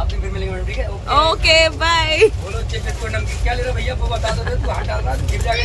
आप दिन फिर मिलेंगे मैडम, ठीक है? Okay bye. बोलो चेक को नमकीन क्या ले रहे हो भैया, वो बता दो, तू हाथ डाल रहा है, गिर जाएगा।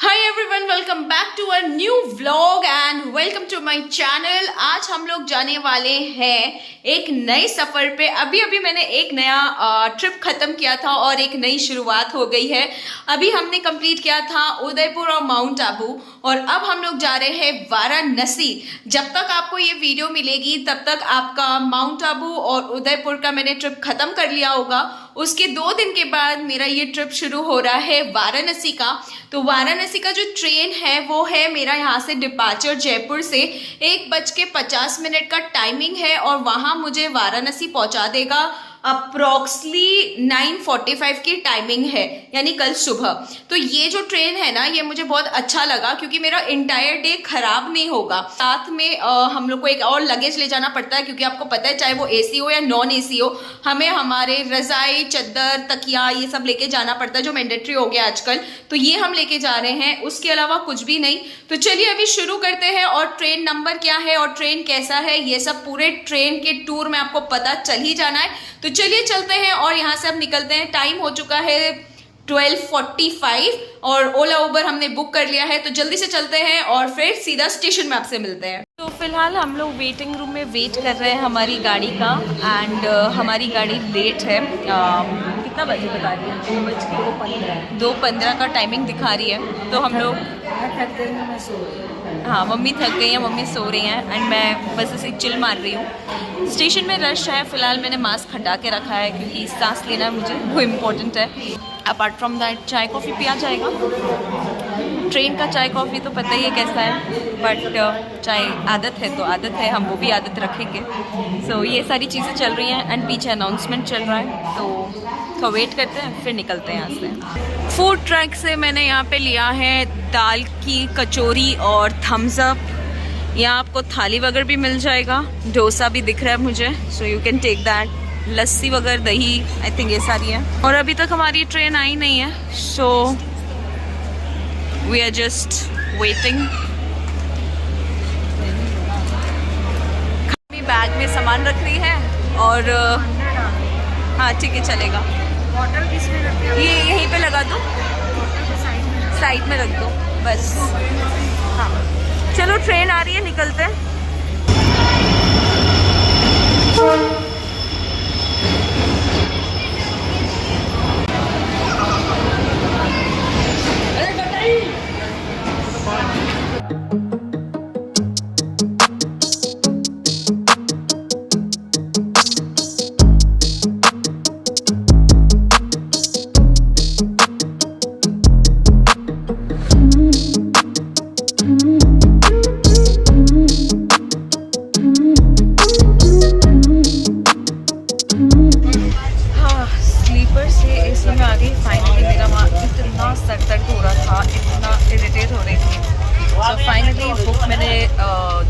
Hi everyone, welcome back to a new vlog and welcome to my channel. आज हम लोग जाने वाले हैं एक नए सफर पे। अभी मैंने एक नया ट्रिप खत्म किया था और एक नई शुरुआत हो गई है। अभी हमने कंप्लीट किया था उदयपुर और माउंट आबू और अब हम लोग जा रहे हैं वाराणसी। जब तक आपको ये वीडियो मिलेगी तब तक आपका माउंट आबू और उदयपुर का मैंने ट्रिप खत्म कर लिया होगा। उसके 2 दिन के बाद मेरा ये ट्रिप शुरू हो रहा है वाराणसी का। तो वाराणसी का जो ट्रेन है वो है मेरा यहाँ से डिपार्चर जयपुर से 1:50 का टाइमिंग है और वहाँ मुझे वाराणसी पहुँचा देगा। अप्रॉक्सली 9:45 की टाइमिंग है, यानी कल सुबह। तो ये जो ट्रेन है ना, ये मुझे बहुत अच्छा लगा क्योंकि मेरा इंटायर डे खराब नहीं होगा। साथ में हम लोग को एक और लगेज ले जाना पड़ता है क्योंकि आपको पता है चाहे वो एसी हो या नॉन एसी हो, हमें हमारे रजाई, चद्दर, तकिया ये सब लेके जाना पड़ता है, जो मैंडेटरी हो गया आजकल। तो ये हम लेके जा रहे हैं, उसके अलावा कुछ भी नहीं। तो चलिए अभी शुरू करते हैं। और ट्रेन नंबर क्या है और ट्रेन कैसा है, ये सब पूरे ट्रेन के टूर में आपको पता चल ही जाना है। तो चलिए चलते हैं और यहाँ से अब निकलते हैं। टाइम हो चुका है 12:45 और ओला उबर हमने बुक कर लिया है। तो जल्दी से चलते हैं और फिर सीधा स्टेशन में आपसे मिलते हैं। तो फिलहाल हम लोग वेटिंग रूम में वेट कर रहे हैं हमारी गाड़ी का एंड हमारी गाड़ी लेट है। कितना बजे बता रही है? 2:15 का टाइमिंग दिखा रही है। तो हम लोग हाँ, मम्मी थक गई हैं, मम्मी सो रही हैं एंड मैं बस ऐसे चिल मार रही हूँ। स्टेशन में रश है। फ़िलहाल मैंने मास्क हटा के रखा है क्योंकि सांस लेना मुझे वो इम्पोर्टेंट है। अपार्ट फ्रॉम दैट चाय कॉफ़ी पिया जाएगा। ट्रेन का चाय कॉफ़ी तो पता ही है कैसा है, बट चाय आदत है तो आदत है, हम वो भी आदत रखेंगे। सो ये सारी चीज़ें चल रही हैं एंड पीछे अनाउंसमेंट चल रहा है। तो वेट करते हैं, फिर निकलते हैं यहाँ से। फूड ट्रैक से मैंने यहाँ पे लिया है दाल की कचौरी और थम्स अप। यहाँ आपको थाली वगैरह भी मिल जाएगा, डोसा भी दिख रहा है मुझे, so you can take that. Lassi वगैरह, दही, आई थिंक ये सारी है। और अभी तक हमारी ट्रेन आई नहीं है, so we are just waiting. Bag में सामान रख रही है और हाँ ठीक है, चलेगा। ये यहीं पे लगा दो, साइड में रख दो बस। हाँ चलो, ट्रेन आ रही है, निकलते हैं।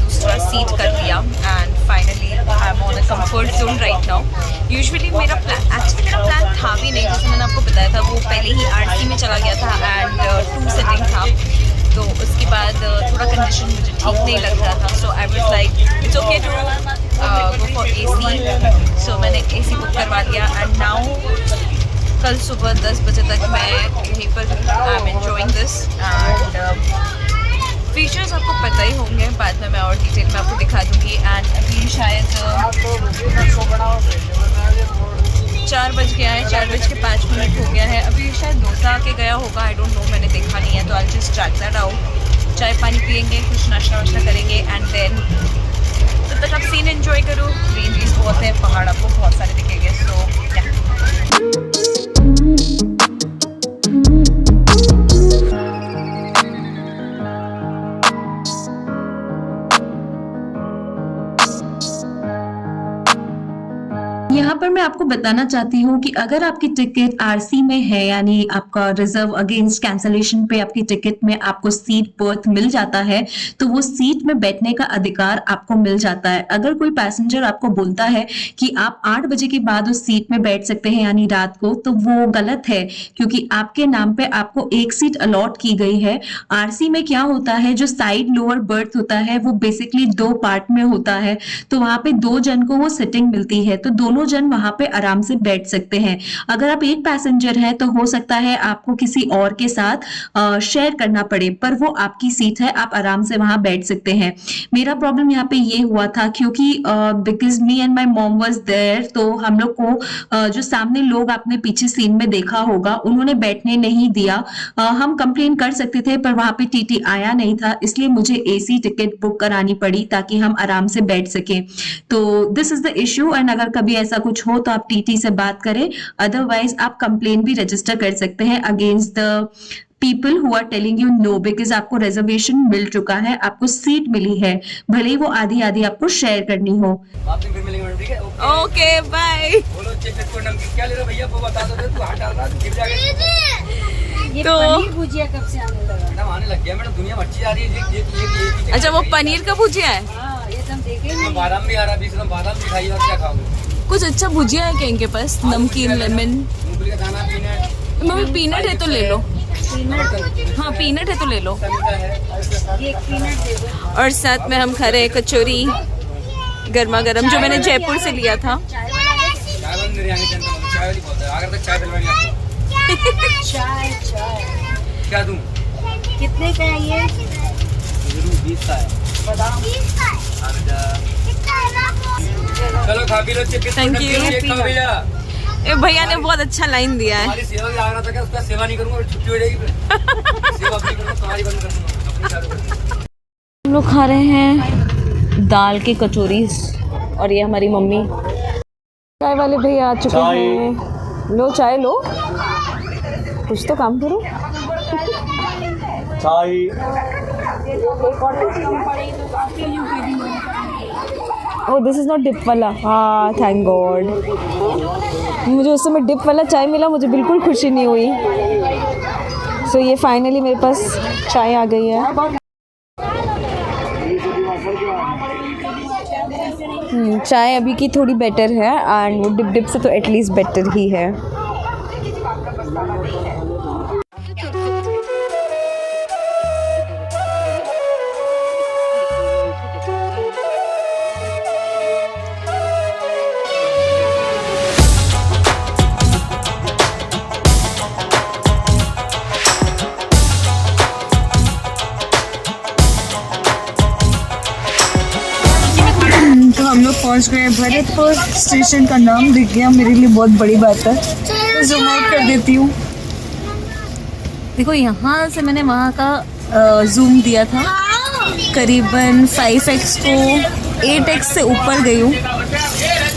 दूसरा सीट कर दिया and finally I am on a comfort zone right now. Usually मेरा प्लान था भी नहीं, जैसे मैंने आपको बताया था, वो पहले ही आरसी में चला गया था एंड 2 सेटिंग था। तो उसके बाद थोड़ा कंडीशन मुझे ठीक नहीं लग रहा था, so I was like it's okay to go for AC. So मैंने एसी बुक करवा दिया एंड नाउ कल सुबह 10 बजे तक मैं यहीं पर I am enjoying this. And features आपको पता ही होंगे, बाद में मैं और डिटेल में आपको दिखा दूँगी। एंड अभी शायद 4 बज गया है, 4:05 हो गया है। अभी शायद डोसा आके गया होगा, आई डोंट नो, मैंने देखा नहीं है। तो I just track that out. चाय पानी पियेंगे, कुछ नाश्ता वाश्ता करेंगे एंड देन तब तक आप सीन एंजॉय करो। ग्रीनरीज बहुत है, पहाड़ आपको बहुत सारे दिखेंगे। सो यहाँ पर मैं आपको बताना चाहती हूँ कि अगर आपकी टिकट आरसी में है, यानी आपका रिजर्व अगेंस्ट कैंसलेशन पे आपकी टिकट में आपको सीट बर्थ मिल जाता है, तो वो सीट में बैठने का अधिकार आपको मिल जाता है। अगर कोई पैसेंजर आपको बोलता है कि आप 8 बजे के बाद उस सीट में बैठ सकते हैं, यानी रात को, तो वो गलत है, क्योंकि आपके नाम पे आपको एक सीट अलॉट की गई है। आरसी में क्या होता है, जो साइड लोअर बर्थ होता है वो बेसिकली 2 पार्ट में होता है, तो वहां पे 2 जन को वो सिटिंग मिलती है, तो दोनों जन वहां पे आराम से बैठ सकते हैं। अगर आप एक पैसेंजर हैं तो हो सकता है आपको किसी और के साथ शेयर करना पड़े, पर वो आपकी सीट है, आप आराम से वहां बैठ सकते हैं। मेरा प्रॉब्लम यहाँ पे ये हुआ था, क्योंकि because me and my mom was there, तो हम लोग को जो सामने लोग आपने पीछे सीन में देखा होगा, उन्होंने बैठने नहीं दिया। हम कंप्लेन कर सकते थे, पर वहां पे टीटी आया नहीं था, इसलिए मुझे एसी टिकट बुक करानी पड़ी ताकि हम आराम से बैठ सके। तो this is the issue, and अगर कभी ऐसा कुछ हो तो आप टीटी से बात करें, अदरवाइज आप कंप्लेन भी रजिस्टर कर सकते हैं against the people who are telling you no, because आपको रिजर्वेशन मिल चुका है, आपको सीट मिली है, भले ही वो आधी आधी आपको शेयर करनी हो। आप दिन फिर मिलेंगे मैडम, ठीक है? Okay bye. बोलो चेक को नमकीन क्या ले रहे हो भैया, वो बता दो, तू हाथ डाल रहा है, गिर जाएगा। ये तो- पनीर भुजिया कब से आने लगा? मैडम आने लग गया मैडम, दुनिया में अच्छी आ रही है। ये अच्छा, वो पनीर का भुजिया है? हाँ, ये तो हम देखे ही इसमें नहीं। बादाम भी आ रहा है, बीच में बादाम भी खाइए, और क्या खाओगे? कुछ अच्छा भुजिया है क्या इनके पास? नमकीन, लेमन। मूंगफली का दाना, पीनट। मम्मी पीनट है तो ले लो। पीनट, हाँ पीनट है तो ले लो। मिलता है। ये एक पीनट दे दो। और साथ में हम खा रहे हैं कचौरी गर्मा गर्म, जो मैंने जयपुर से लिया था। चाय वाला है? चाय वाली बिरयानी के अंदर चाय वाली बहुत है, अगर तक चाय दिलवानी आपको। चाय चाय क्या दूं? कितने का है ये? जरूर 20 का है। बादाम चलो खा P low, chip Thank you. भैया। ए भैया ने बहुत अच्छा लाइन दिया है। हमारी सेवा भी आ रहा था, क्या उसका सेवा नहीं करूंगा और छुट्टी हो जाएगी फिर। सेवा अपनी करूंगा, तुम्हारी बंद कर दूंगा, अपनी चालू कर दूंगा। हम लोग खा रहे हैं दाल की कचौरी, और ये हमारी मम्मी। चाय वाले भैया आ चुके हैं। लो चाय लो, कुछ तो काम करो। Oh this is not dip वाला। हाँ थैंक गॉड, मुझे उस समय डिप वाला चाय मिला, मुझे बिल्कुल खुशी नहीं हुई। सो ये फाइनली मेरे पास चाय आ गई है। चाय अभी की थोड़ी बेटर है, एंड वो डिप डिप से तो एटलीस्ट बेटर ही है। तो हम लोग पहुंच गए भरतपुर स्टेशन, का नाम दिख गया, मेरे लिए बहुत बड़ी बात है। तो जूम आउट कर देती हूँ। देखो यहाँ से मैंने वहाँ का जूम दिया था, करीबन 5x को 8x से ऊपर गई हूँ,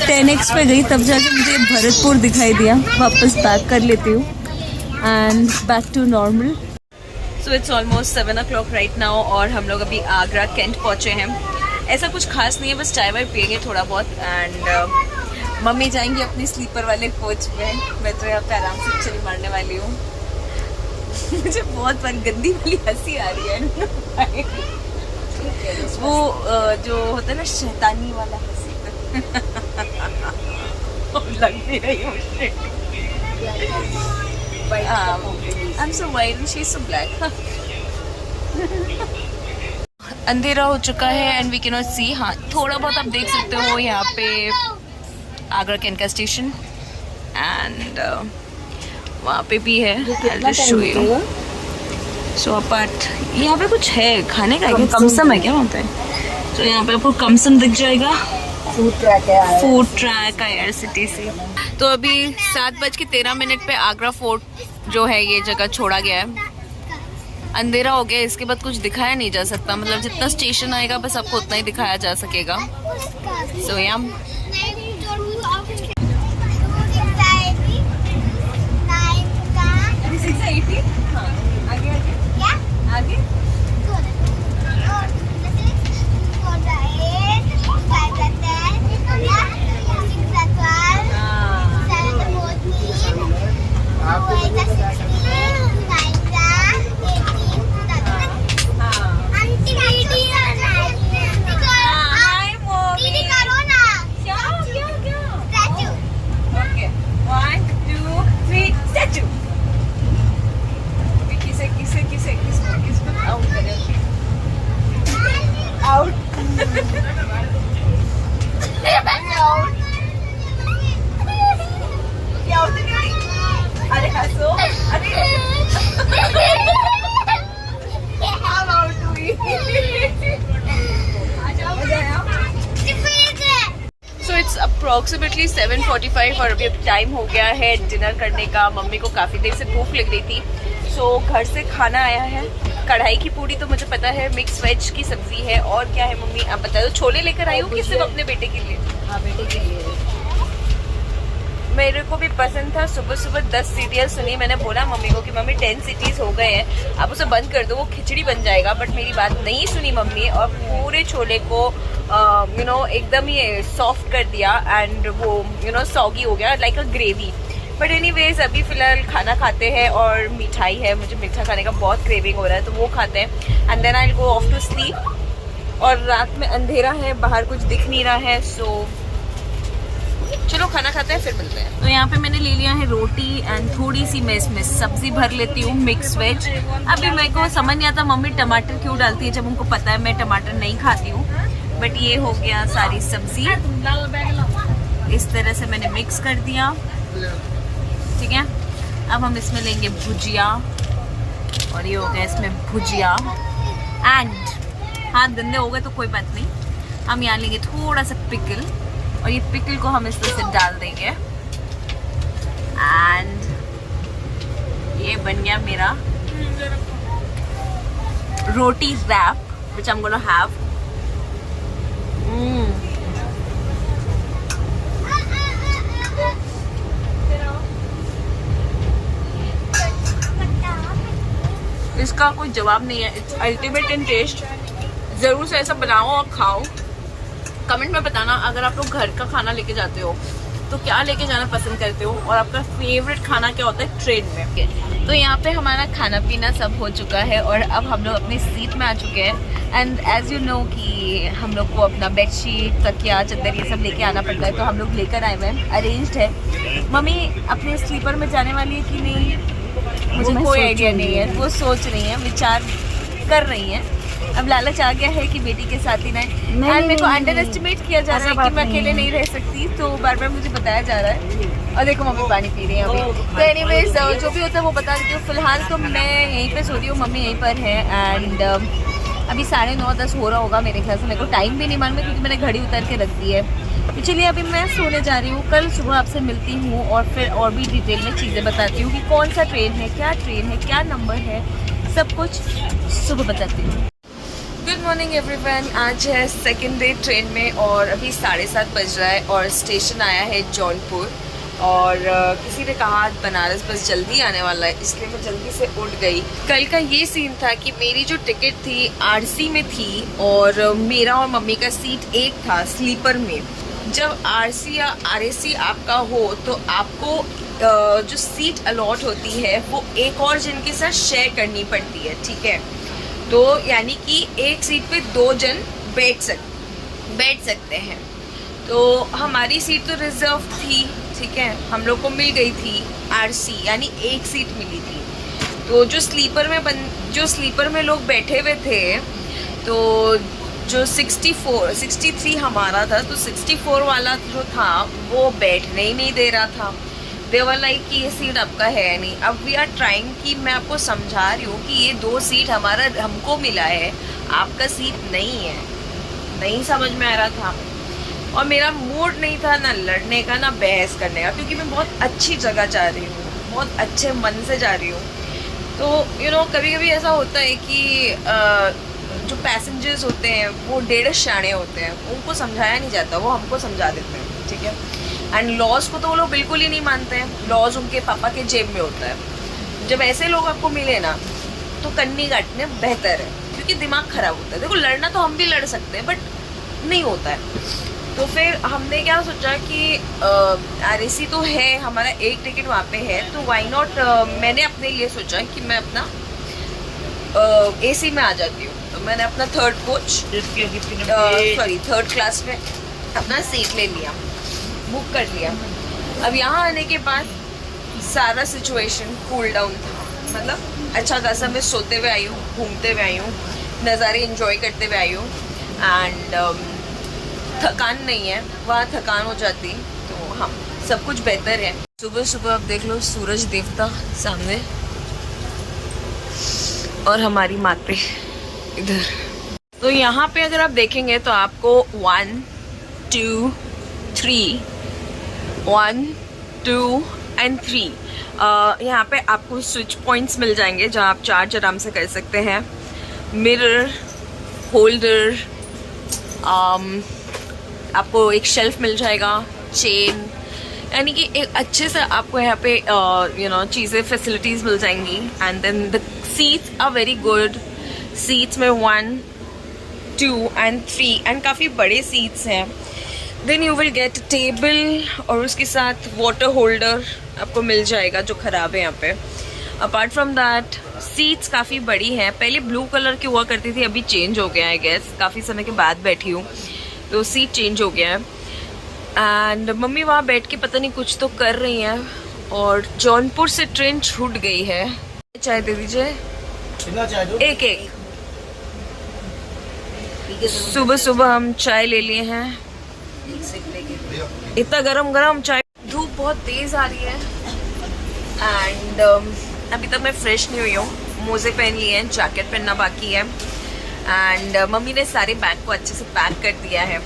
10x पे गई, तब जाके मुझे भरतपुर दिखाई दिया। वापस बैक कर लेती हूँ and back to normal. So it's almost 7 o'clock right now, और हम लोग अभी आगरा कैंट पहुँचे हैं। ऐसा कुछ खास नहीं है, बस चाय वाय पियेंगे थोड़ा बहुत, एंड मम्मी जाएंगी अपनी स्लीपर वाले कोच में। मैं तो यहाँ पे आराम से चिल मारने वाली हूँ। मुझे बहुत गंदी वाली हंसी आ रही है वो जो होता है ना शैतानी वाला हंसी लग भी रही है मुझे। I'm so white and she's so black. अंधेरा हो चुका है एंड वी कैन नॉट सी। हाँ थोड़ा बहुत आप देख सकते हो यहाँ पे आगरा कैंट का स्टेशन, एंड वहाँ पे भी है। I'll just show you. So apart यहाँ पे कुछ है खाने का, क्या कमसम है क्या वहाँ पे? तो यहाँ पे आपको कमसम दिख जाएगा। फूड ट्रैक है सिटी से। तो अभी 7:13 पे आगरा फोर्ट जो है ये जगह छोड़ा गया है। अंधेरा हो गया, इसके बाद कुछ दिखाया नहीं जा सकता, मतलब जितना स्टेशन आएगा बस आपको उतना ही दिखाया जा सकेगा। सो या आगे अप्रॉक्सीमेटली 7:45 और अभी टाइम हो गया है डिनर करने का। मम्मी को काफ़ी देर से भूख लग रही थी, सो घर से खाना आया है। कढ़ाई की पूड़ी तो मुझे पता है, मिक्स वेज की सब्जी है, और क्या है मम्मी आप बता दो। छोले लेकर आई हो कि सिर्फ अपने बेटे के लिए? हाँ बेटे के लिए। मेरे को भी पसंद था। सुबह सुबह 10 सीटियाँ सुनी। मैंने बोला मम्मी को कि मम्मी 10 सीटीज हो गए हैं, आप उसे बंद कर दो, वो खिचड़ी बन जाएगा। बट मेरी बात नहीं सुनी मम्मी, और पूरे छोले को एकदम ही सॉफ्ट कर दिया, एंड वो सॉगी हो गया like a gravy. But anyways अभी फ़िलहाल खाना खाते हैं, और मिठाई है, मुझे मीठा खाने का बहुत क्रेविंग हो रहा है, तो वो खाते हैं, and then I will go off to sleep. और रात में अंधेरा है, बाहर कुछ दिख नहीं रहा है, सो चलो खाना खाते हैं फिर मिलते हैं। तो यहाँ पे मैंने ले लिया है रोटी एंड थोड़ी सी मैं इसमें सब्जी भर लेती हूँ, मिक्स वेज। अभी मेरे को समझ नहीं आता मम्मी टमाटर क्यों डालती है, जब उनको पता है मैं टमाटर नहीं खाती हूँ। बट ये हो गया सारी सब्जी, इस तरह से मैंने मिक्स कर दिया, ठीक है। अब हम इसमें लेंगे भुजिया, और ये हो गया इसमें भुजिया। एंड हाथ गंदे हो गए तो कोई बात नहीं, हम यहाँ लेंगे थोड़ा सा पिकल, और ये पिकल को हम इस तरह से डाल देंगे, एंड ये बन गया मेरा रोटी rap which I'm gonna have। इसका कोई जवाब नहीं है, इट्स अल्टीमेट इन टेस्ट। ज़रूर से ऐसा बनाओ और खाओ। कमेंट में बताना अगर आप लोग घर का खाना लेके जाते हो तो क्या लेके जाना पसंद करते हो, और आपका फेवरेट खाना क्या होता है ट्रेन में। तो यहाँ पे हमारा खाना पीना सब हो चुका है, और अब हम लोग अपनी सीट में आ चुके हैं। एंड एज यू नो कि हम लोग को अपना बेडशीट, तकिया, चादर ये सब लेके आना पड़ता है, तो हम लोग लेकर आए हुए हैं, अरेंज्ड है। मम्मी अपने स्लीपर में जाने वाली है कि नहीं, मुझे कोई आइडिया नहीं है, वो सोच रही है, विचार कर रही है। अब लालच आ गया है कि बेटी के साथ ही नहीं, मेरे को अंडर एस्टिमेट किया जा रहा है कि मैं अकेले नहीं रह सकती, तो बार बार मुझे बताया जा रहा है। और देखो मम्मी पानी पी रही है अभी। तो एनीवेज जो भी होता है वो बता देती हूँ। फिलहाल तो मैं यहीं पे सो रही हूँ, मम्मी यहीं पर है, एंड अभी 9:30-10 हो रहा होगा मेरे ख्याल से। मेरे को टाइम भी नहीं मालूम है क्योंकि मैंने घड़ी उतार के रख दी है। तो चलिए अभी मैं सोने जा रही हूँ। कल सुबह आपसे मिलती हूँ, और फिर और भी डिटेल में चीज़ें बताती हूँ कि कौन सा ट्रेन है, क्या नंबर है, सब कुछ सुबह बताती हूँ। Good morning everyone. आज है सेकेंड डे ट्रेन में, और अभी 7:30 बज रहा है, और स्टेशन आया है जौनपुर। और किसी ने कहा बनारस बस जल्दी आने वाला है, इसलिए मैं जल्दी से उठ गई। कल का ये सीन था कि मेरी जो टिकट थी आरसी में थी, और मेरा और मम्मी का सीट एक था स्लीपर में। जब आरसी या आरएसी आपका हो तो आपको जो सीट अलॉट होती है वो एक और जन के साथ शेयर करनी पड़ती है, ठीक है। तो यानी कि एक सीट पे 2 जन बैठ सकते हैं। तो हमारी सीट तो रिजर्व थी, ठीक है, हम लोग को मिल गई थी आरसी, यानी एक सीट मिली थी। तो जो स्लीपर में लोग बैठे हुए थे, तो जो 63 हमारा था, तो 64 वाला जो था वो बैठने ही नहीं दे रहा था। देवर लाइक कि ये सीट आपका है नहीं। अब वी आर ट्राइंग कि मैं आपको समझा रही हूँ कि ये 2 सीट हमको मिला है, आपका सीट नहीं है। नहीं समझ में आ रहा था, और मेरा मूड नहीं था ना लड़ने का ना बहस करने का, क्योंकि मैं बहुत अच्छी जगह जा रही हूँ, बहुत अच्छे मन से जा रही हूँ। तो कभी कभी ऐसा होता है कि जो पैसेंजर्स होते हैं वो 1.5 शाणे होते हैं, उनको समझाया नहीं जाता, वो हमको समझा देते हैं, ठीक है। एंड लॉज को तो वो लोग बिल्कुल ही नहीं मानते हैं, लॉज उनके पापा के जेब में होता है। जब ऐसे लोग आपको मिले ना तो कन्नी काटने बेहतर है, क्योंकि दिमाग ख़राब होता है। देखो लड़ना तो हम भी लड़ सकते हैं, बट नहीं होता है। तो फिर हमने क्या सोचा कि आरएसी तो है, हमारा एक टिकट वहाँ पे है, तो वाई नॉट। मैंने अपने लिए सोचा कि मैं अपना एसी में आ जाती हूँ। तो मैंने अपना थर्ड क्लास में अपना सीट ले लिया, बुक कर लिया। अब यहाँ आने के बाद सारा सिचुएशन कूल डाउन था, मतलब अच्छा खासा मैं सोते हुए आई हूँ, घूमते हुए आई हूँ, नज़ारे एंजॉय करते हुए आई हूँ, एंड थकान नहीं है। वहाँ थकान हो जाती तो हाँ सब कुछ बेहतर है। सुबह सुबह अब देख लो सूरज देवता सामने, और हमारी माते इधर। तो यहाँ पे अगर आप देखेंगे तो आपको 1 2 3 1, 2 एंड 3। यहाँ पे आपको स्विच पॉइंट्स मिल जाएंगे जहाँ आप चार्ज आराम से कर सकते हैं। मिरर होल्डर, आपको एक शेल्फ मिल जाएगा, चेन, यानी कि एक अच्छे से आपको यहाँ पे चीज़ें फैसिलिटीज़ मिल जाएंगी। And then the seats are very good. Seats में 1, 2 एंड 3 एंड काफ़ी बड़े सीट्स हैं। Then you will get table और उसके साथ वाटर होल्डर आपको मिल जाएगा जो ख़राब है यहाँ पे। अपार्ट फ्रॉम दैट सीट्स काफ़ी बड़ी हैं। पहले ब्लू कलर की हुआ करती थी, अभी चेंज हो गया है गैस। काफ़ी समय के बाद बैठी हूँ तो सीट चेंज हो गया है। एंड मम्मी वहाँ बैठ के पता नहीं कुछ तो कर रही हैं। और जौनपुर से ट्रेन छूट गई है। चाय दे दीजिए, एक। सुबह सुबह हम चाय ले लिए हैं, इतना गरम चाय। धूप बहुत तेज आ रही है एंड अभी तक मैं फ्रेश नहीं हुई हूँ। मोजे पहन लिए हैं, जैकेट पहनना बाकी है। एंड मम्मी ने सारे बैग को अच्छे से पैक कर दिया है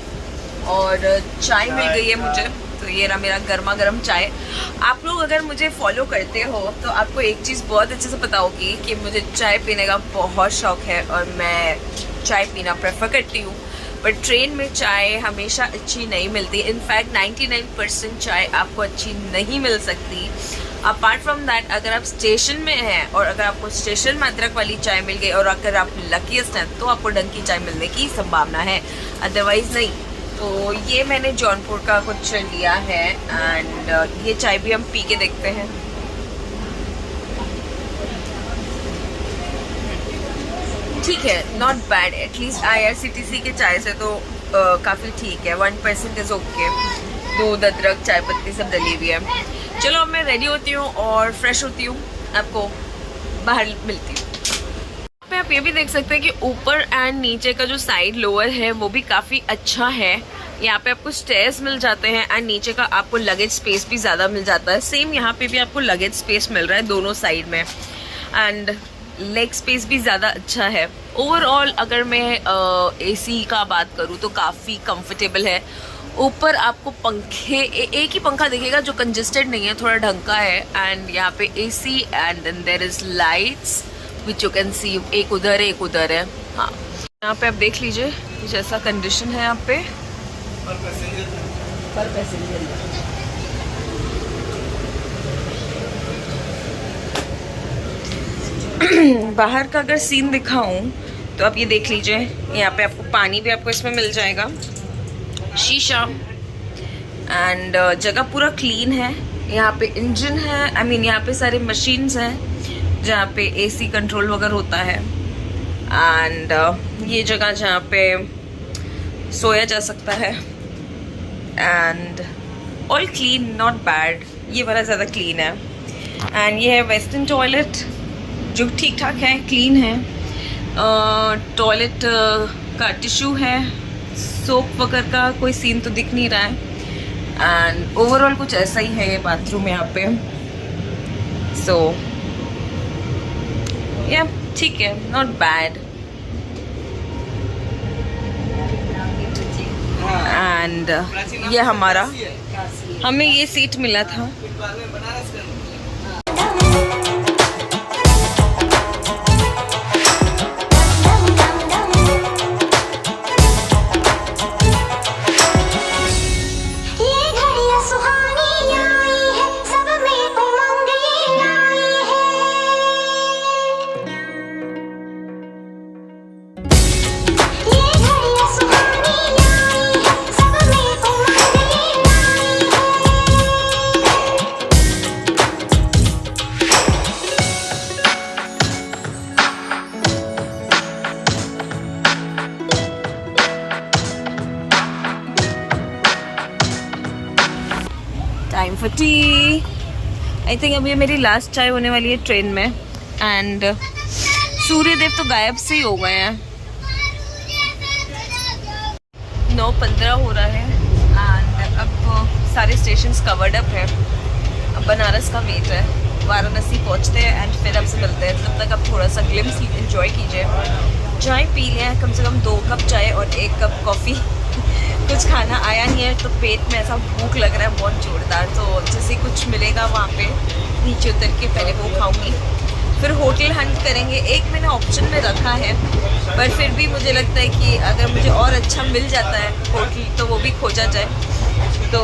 और चाय मिल गई है मुझे। तो ये रहा मेरा गर्मा गर्म चाय। आप लोग अगर मुझे फॉलो करते हो तो आपको एक चीज़ बहुत अच्छे से पता होगी कि मुझे चाय पीने का बहुत शौक है और मैं चाय पीना प्रेफर करती हूँ। बट ट्रेन में चाय हमेशा अच्छी नहीं मिलती। इनफैक्ट 99% चाय आपको अच्छी नहीं मिल सकती। अपार्ट फ्रॉम दैट, अगर आप स्टेशन में हैं और अगर आपको स्टेशन में अदरक वाली चाय मिल गई और अगर आप लकीस्ट हैं तो आपको ढंग की चाय मिलने की संभावना है, अदरवाइज़ नहीं। तो ये मैंने जौनपुर का कुछ लिया है एंड ये चाय भी हम पी के देखते हैं। ठीक है, नॉट बैड। एटलीस्ट IRCTC के चाय से तो काफ़ी ठीक है। 1% इज़ ओके। दूध, अदरक, चाय पत्ती सब डली हुई है। चलो अब मैं रेडी होती हूँ और फ्रेश होती हूँ, आपको बाहर मिलती हूँ। आप ये भी देख सकते हैं कि ऊपर एंड नीचे का जो साइड लोअर है वो भी काफ़ी अच्छा है। यहाँ पे आपको स्टेयर्स मिल जाते हैं एंड नीचे का आपको लगेज स्पेस भी ज़्यादा मिल जाता है। सेम यहाँ पे भी आपको लगेज स्पेस मिल रहा है दोनों साइड में एंड लेग स्पेस भी ज़्यादा अच्छा है। ओवरऑल अगर मैं AC का बात करूँ तो काफ़ी कंफर्टेबल है। ऊपर आपको पंखे, एक ही पंखा दिखेगा जो कंजेस्टेड नहीं है, थोड़ा ढंग का है। एंड यहाँ पे AC and then there is lights which you can see. एक उधर है, एक उधर है। हाँ, यहाँ पे आप देख लीजिए कुछ ऐसा कंडीशन है यहाँ पे। पर पैसेंजर बाहर का अगर सीन दिखाऊं तो आप ये देख लीजिए। यहाँ पे आपको पानी भी आपको इसमें मिल जाएगा, शीशा एंड जगह पूरा क्लीन है। यहाँ पे इंजन है, आई मीन यहाँ पे सारे मशीन्स हैं जहाँ पे AC कंट्रोल वगैरह होता है। एंड ये जगह जहाँ पे सोया जा सकता है and all clean, not bad. ये वाला ज़्यादा क्लीन है। एंड ये है वेस्टर्न टॉयलेट जो ठीक ठाक है, क्लीन है। टॉयलेट का टिश्यू है, सोप वगैरह का कोई सीन तो दिख नहीं रहा है। एंड ओवरऑल कुछ ऐसा ही है ये बाथरूम यहाँ पे। सो या ठीक है, नॉट बैड। एंड ये हमें ये सीट मिला था। Time for T. I think अभी मेरी लास्ट चाय होने वाली है ट्रेन में। एंड सूर्यदेव तो गायब से ही हो गए हैं। 9:15 हो रहा है एंड अब सारे स्टेशंस कवर्ड अप है। अब बनारस का वेट है, वाराणसी पहुंचते हैं एंड फिर आपसे मिलते हैं। तब तक आप थोड़ा सा ग्लिम्स एंजॉय कीजिए। चाय पी लिया है, कम से कम 2 कप चाय और 1 कप कॉफ़ी कुछ खाना आया नहीं है तो पेट में ऐसा भूख लग रहा है बहुत जोरदार। तो जैसे कुछ मिलेगा वहाँ पे नीचे उतर के पहले वो खाऊंगी, फिर होटल हंट करेंगे। एक मैंने ऑप्शन में रखा है, पर फिर भी मुझे लगता है कि अगर मुझे और अच्छा मिल जाता है होटल तो वो भी खोजा जाए। तो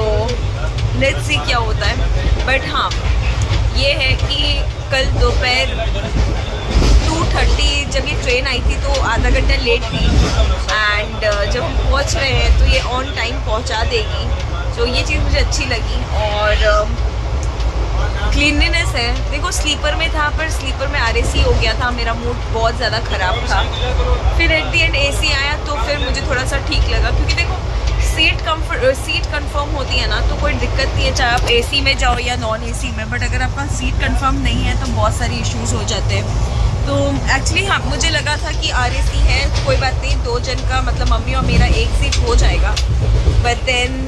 लेट्स सी क्या होता है। बट हाँ, ये है कि कल दोपहर 2:30 जब ये ट्रेन आई थी तो आधा घंटा लेट थी, एंड जब हम पहुँच रहे हैं तो ये ऑन टाइम पहुँचा देगी। तो ये चीज़ मुझे अच्छी लगी। और क्लीनलीनेस है। देखो स्लीपर में था, पर स्लीपर में RAC हो गया था, मेरा मूड बहुत ज़्यादा ख़राब था। फिर एट दी एंड AC आया तो फिर मुझे थोड़ा सा ठीक लगा, क्योंकि देखो सीट कंफर्म होती है ना तो कोई दिक्कत नहीं है, चाहे आप AC में जाओ या नॉन AC में। बट अगर आपका सीट कंफर्म नहीं है तो बहुत सारे इश्यूज़ हो जाते हैं। तो एक्चुअली हाँ, मुझे लगा था कि RAC है, कोई बात नहीं, 2 जन का मतलब मम्मी और मेरा एक सीट हो जाएगा। बट देन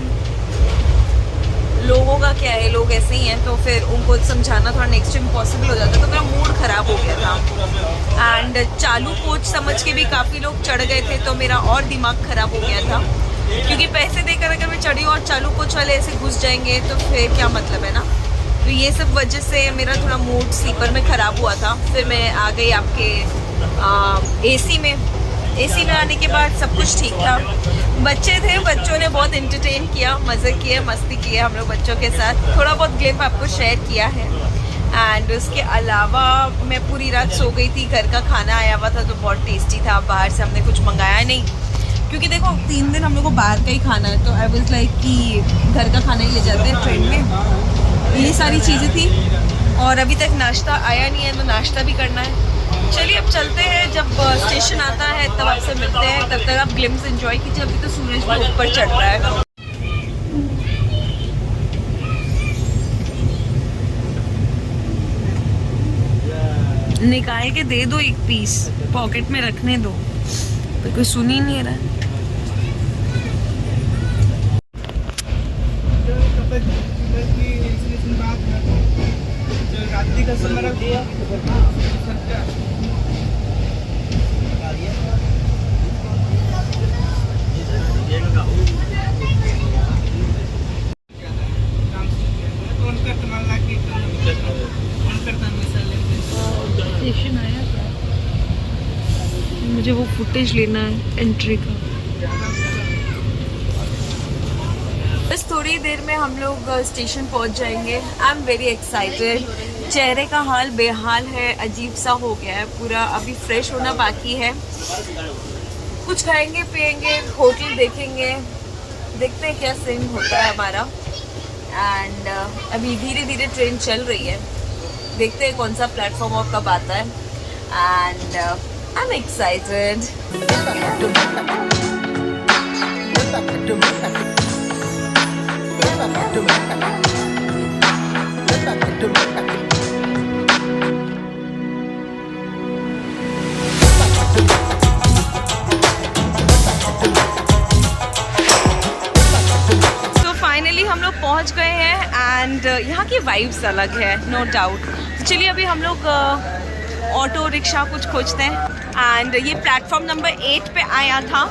लोगों का क्या है, लोग ऐसे ही हैं, तो फिर उनको समझाना थोड़ा नेक्स्ट टाइम पॉसिबल हो जाता है। तो मेरा मूड ख़राब हो गया था। एंड चालू कोच समझ के भी काफ़ी लोग चढ़ गए थे, तो मेरा और दिमाग ख़राब हो गया था, क्योंकि पैसे देकर अगर मैं चढ़ी और चालू कोच वाले ऐसे घुस जाएंगे तो फिर क्या मतलब है ना। तो ये सब वजह से मेरा थोड़ा मूड स्लीपर में ख़राब हुआ था। फिर मैं आ गई आपके AC में आने के बाद सब कुछ ठीक था। बच्चे थे, बच्चों ने बहुत एंटरटेन किया, मज़े किए, मस्ती किए हम लोग बच्चों के साथ। थोड़ा बहुत ग्लिप आपको शेयर किया है। एंड उसके अलावा मैं पूरी रात सो गई थी। घर का खाना आया हुआ था तो बहुत टेस्टी था। बाहर से हमने कुछ मंगाया नहीं, क्योंकि देखो 3 दिन हम लोग को बाहर का ही खाना है। तो आई वाज लाइक कि घर का खाना ही ले जाते हैं ट्रेन में। ये सारी चीज़ें थी, और अभी तक नाश्ता आया नहीं है तो नाश्ता भी करना है। चलिए अब चलते हैं, जब स्टेशन आता है तब आपसे मिलते हैं। तब तक आप ग्लिम्स एंजॉय कीजिए, अभी तो सूरज भी ऊपर चढ़ रहा है। निकाल के दे दो एक पीस, पॉकेट में रखने दो, तो कोई सुन ही नहीं रहा है। स्टेशन आया था, मुझे वो फुटेज लेना है एंट्री का। बस थोड़ी देर में हम लोग स्टेशन पहुंच जाएंगे। I am very excited. चेहरे का हाल बेहाल है, अजीब सा हो गया है पूरा। अभी फ्रेश होना बाकी है। कुछ खाएंगे पिएंगे, होटल देखेंगे, देखते हैं क्या सीन होता है हमारा। एंड अभी धीरे धीरे ट्रेन चल रही है, देखते हैं कौन सा प्लेटफॉर्म और कब आता है। And I am excited. हम लोग पहुंच गए हैं एंड यहाँ की वाइब्स अलग है, नो डाउट। तो चलिए अभी हम लोग ऑटो रिक्शा कुछ खोजते हैं। एंड ये प्लेटफॉर्म नंबर 8 पे आया था।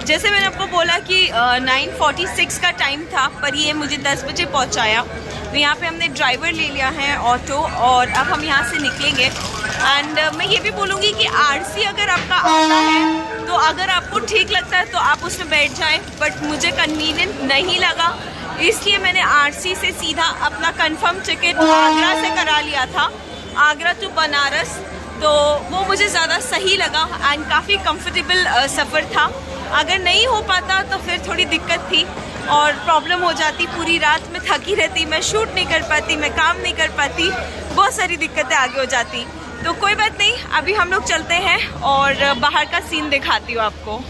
जैसे मैंने आपको बोला कि 9:46 का टाइम था, पर ये मुझे 10 बजे पहुँचाया। तो यहाँ पे हमने ड्राइवर ले लिया है ऑटो, और अब हम यहाँ से निकलेंगे। एंड मैं ये भी बोलूँगी कि RC अगर आपका आता है तो अगर आपको ठीक लगता है तो आप उसमें बैठ जाएं, बट मुझे कन्वीनियंट नहीं लगा, इसलिए मैंने RC से सीधा अपना कंफर्म टिकट आगरा से करा लिया था, आगरा टू बनारस। तो वो मुझे ज़्यादा सही लगा एंड काफ़ी कंफर्टेबल सफ़र था। अगर नहीं हो पाता तो फिर थोड़ी दिक्कत थी और प्रॉब्लम हो जाती, पूरी रात में थकी रहती, मैं शूट नहीं कर पाती, मैं काम नहीं कर पाती, बहुत सारी दिक्कतें आगे हो जाती। तो कोई बात नहीं, अभी हम लोग चलते हैं और बाहर का सीन दिखाती हूँ आपको।